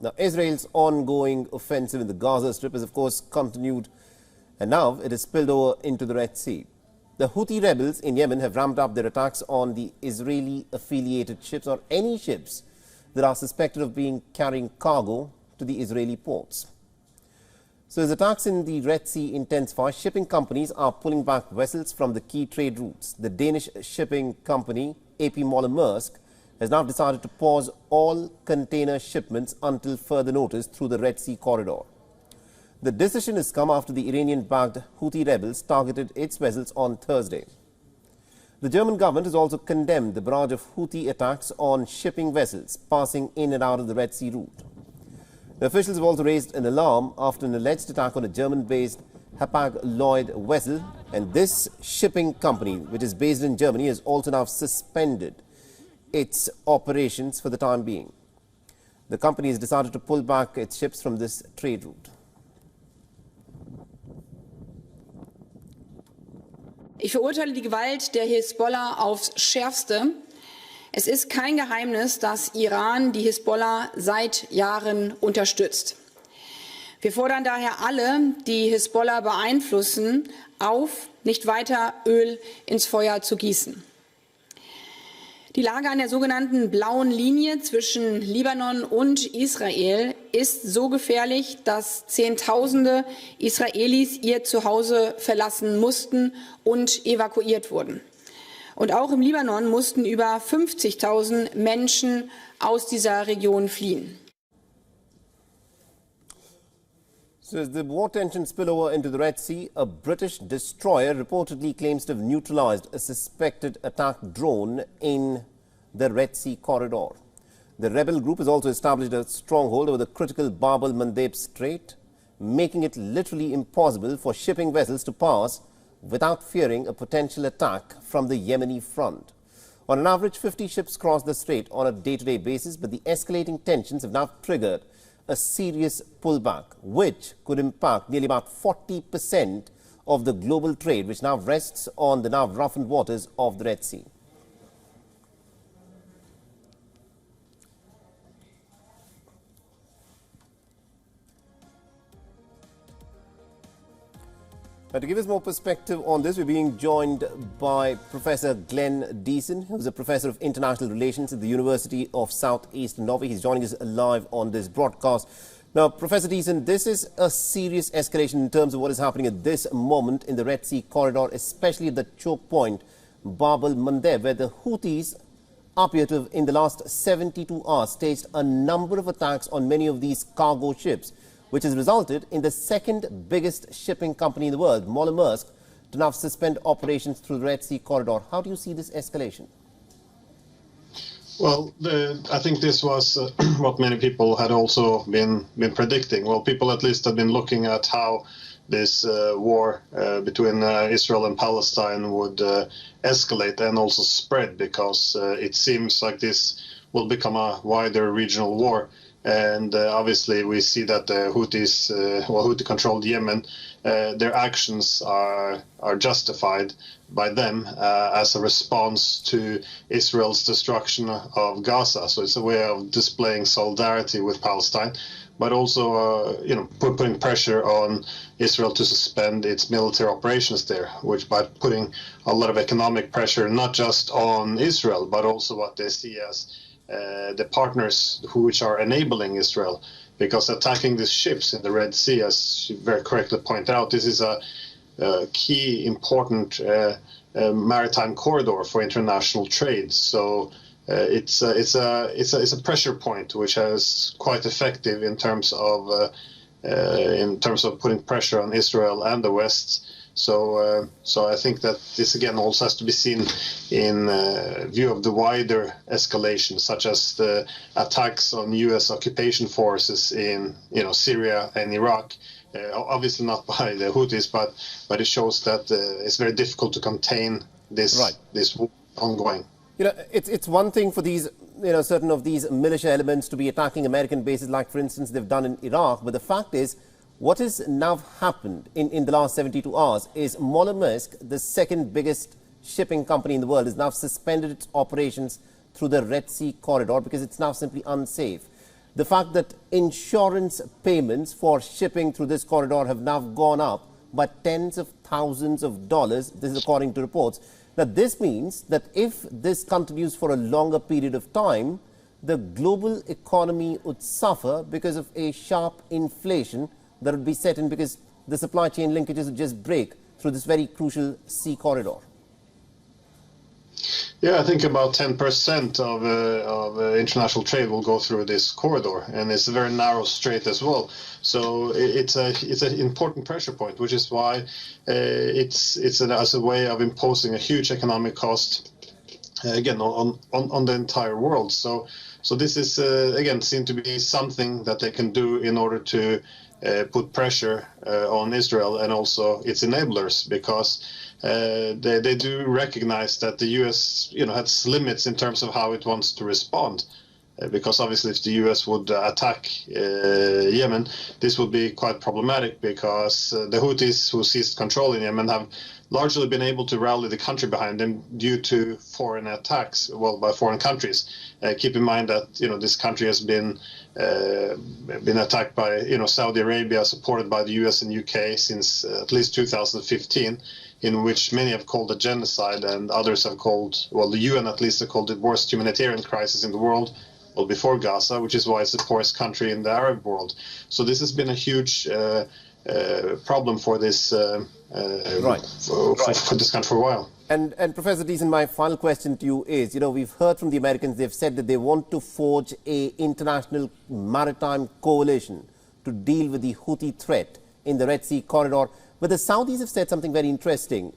Now, Israel's ongoing offensive in the Gaza Strip has, of course, continued, and now it has spilled over into the Red Sea. The Houthi rebels in Yemen have ramped up their attacks on the Israeli-affiliated ships or any ships that are suspected of carrying cargo to the Israeli ports. So as attacks in the Red Sea intensify, shipping companies are pulling back vessels from the key trade routes. The Danish shipping company AP Moller-Maersk has now decided to pause all container shipments until further notice through the Red Sea corridor. The decision has come after the Iranian-backed Houthi rebels targeted its vessels on Thursday. The German government has also condemned the barrage of Houthi attacks on shipping vessels passing in and out of the Red Sea route. The officials have also raised an alarm after an alleged attack on a German-based HapagLloyd vessel, and this shipping company, which is based in Germany, has also now suspended its operations for the time being. The company has decided to pull back its ships from this trade route. Ich verurteile die Gewalt der Hisbollah aufs Schärfste. Es ist kein Geheimnis, dass Iran die Hisbollah seit Jahren unterstützt. Wir fordern daher alle, die Hisbollah beeinflussen, auf, nicht weiter Öl ins Feuer zu gießen. Die Lage an der sogenannten blauen Linie zwischen Libanon und Israel ist so gefährlich, dass Zehntausende Israelis ihr Zuhause verlassen mussten und evakuiert wurden. Und auch im Libanon mussten über 50.000 Menschen aus dieser Region fliehen. So as the war tensions spill over into the Red Sea, a British destroyer reportedly claims to have neutralized a suspected attack drone in the Red Sea corridor. The rebel group has also established a stronghold over the critical Bab el-Mandeb Strait, making it literally impossible for shipping vessels to pass without fearing a potential attack from the Yemeni front. On an average, 50 ships cross the strait on a day-to-day basis, but the escalating tensions have now triggered a serious pullback, which could impact nearly about 40% of the global trade, which now rests on the now roughened waters of the Red Sea. Now, to give us more perspective on this, we're being joined by Professor Glenn Deason, who's a professor of international relations at the University of Southeast Norway. He's joining us live on this broadcast. Now, Professor Deason, this is a serious escalation in terms of what is happening at this moment in the Red Sea corridor, especially at the choke point, Bab el-Mandeb, where the Houthis appear to have, in the last 72 hours, staged a number of attacks on many of these cargo ships, which has resulted in the second biggest shipping company in the world, Moller-Maersk, to now suspend operations through the Red Sea corridor. How do you see this escalation? Well, I think this was what many people had also been predicting. Well, people at least have been looking at how this war between Israel and Palestine would escalate and also spread, because it seems like this will become a wider regional war. And obviously, we see that the Houthis, Houthi-controlled Yemen, their actions are justified by them as a response to Israel's destruction of Gaza. So it's a way of displaying solidarity with Palestine, but also, putting pressure on Israel to suspend its military operations there, which by putting a lot of economic pressure, not just on Israel, but also what they see as the partners which are enabling Israel, because attacking these ships in the Red Sea, as you very correctly point out, this is a key important maritime corridor for international trade. So it's a pressure point which is quite effective in terms of putting pressure on Israel and the West. So I think that this again also has to be seen in view of the wider escalation, such as the attacks on U.S. occupation forces in Syria and Iraq. Obviously not by the Houthis, but it shows that it's very difficult to contain this this war ongoing. It's one thing for these certain of these militia elements to be attacking American bases, like for instance they've done in Iraq. But the fact is, what has now happened in the last 72 hours is Moller-Maersk, the second biggest shipping company in the world, has now suspended its operations through the Red Sea corridor because it's now simply unsafe. the fact that insurance payments for shipping through this corridor have now gone up by tens of thousands of dollars. This is according to reports. Now, this means that if this continues for a longer period of time, the global economy would suffer because of a sharp inflation that would be set in because the supply chain linkages would just break through this very crucial sea corridor. Yeah, I think about 10% of international trade will go through this corridor, and it's a very narrow strait as well. So it's an important pressure point, which is why it's as a way of imposing a huge economic cost again on the entire world. So this is again seen to be something that they can do in order to put pressure on Israel and also its enablers, because they do recognize that the U.S. has limits in terms of how it wants to respond. Because obviously, if the U.S. would attack Yemen, this would be quite problematic, because the Houthis who seized control in Yemen have largely been able to rally the country behind them due to foreign attacks, by foreign countries. Keep in mind that this country has been attacked by Saudi Arabia, supported by the U.S. and UK since at least 2015, in which many have called a genocide, and others have called, the UN at least, have called it the worst humanitarian crisis in the world. Before Gaza, which is why it's the poorest country in the Arab world. So this has been a huge problem for this for this country for a while. And Professor Deason, my final question to you is, we've heard from the Americans, they've said that they want to forge an international maritime coalition to deal with the Houthi threat in the Red Sea corridor. But the Saudis have said something very interesting.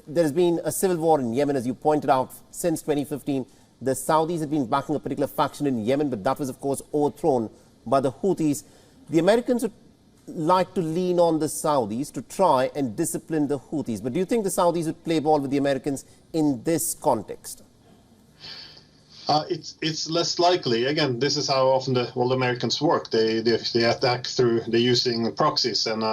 There's been a civil war in Yemen, as you pointed out, since 2015. The Saudis have been backing a particular faction in Yemen, but that was, of course, overthrown by the Houthis. The Americans would like to lean on the Saudis to try and discipline the Houthis. But do you think the Saudis would play ball with the Americans in this context? It's less likely. Again, this is how often the Americans work. They attack they're using proxies, and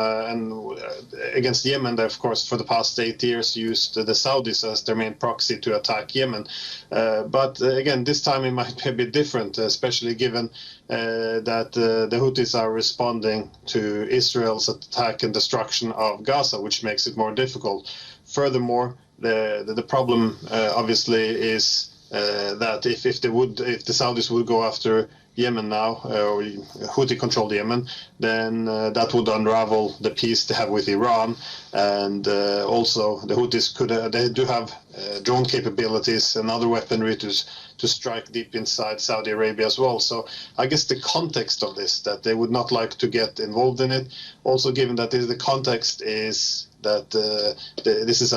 against Yemen, they, of course, for the past 8 years used the Saudis as their main proxy to attack Yemen. But again, this time it might be a bit different, especially given that the Houthis are responding to Israel's attack and destruction of Gaza, which makes it more difficult. Furthermore, the problem obviously is that if the Saudis would go after Yemen now, or Houthi-controlled Yemen, then that would unravel the peace they have with Iran, and also the Houthis they do have drone capabilities and other weaponry to strike deep inside Saudi Arabia as well. So I guess the context of this, that they would not like to get involved in it, also given that the context is that this is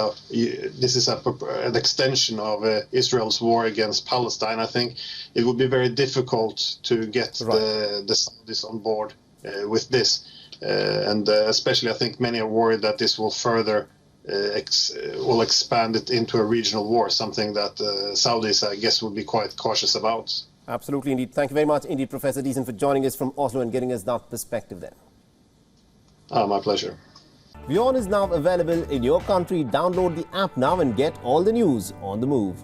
an extension of Israel's war against Palestine. I think it would be very difficult to get the Saudis on board with this, and especially I think many are worried that this will further will expand it into a regional war, something that Saudis, I guess, would be quite cautious about. Absolutely, indeed. Thank you very much, indeed, Professor Deason, for joining us from Oslo and getting us that perspective there. My pleasure. WION is now available in your country. Download the app now and get all the news on the move.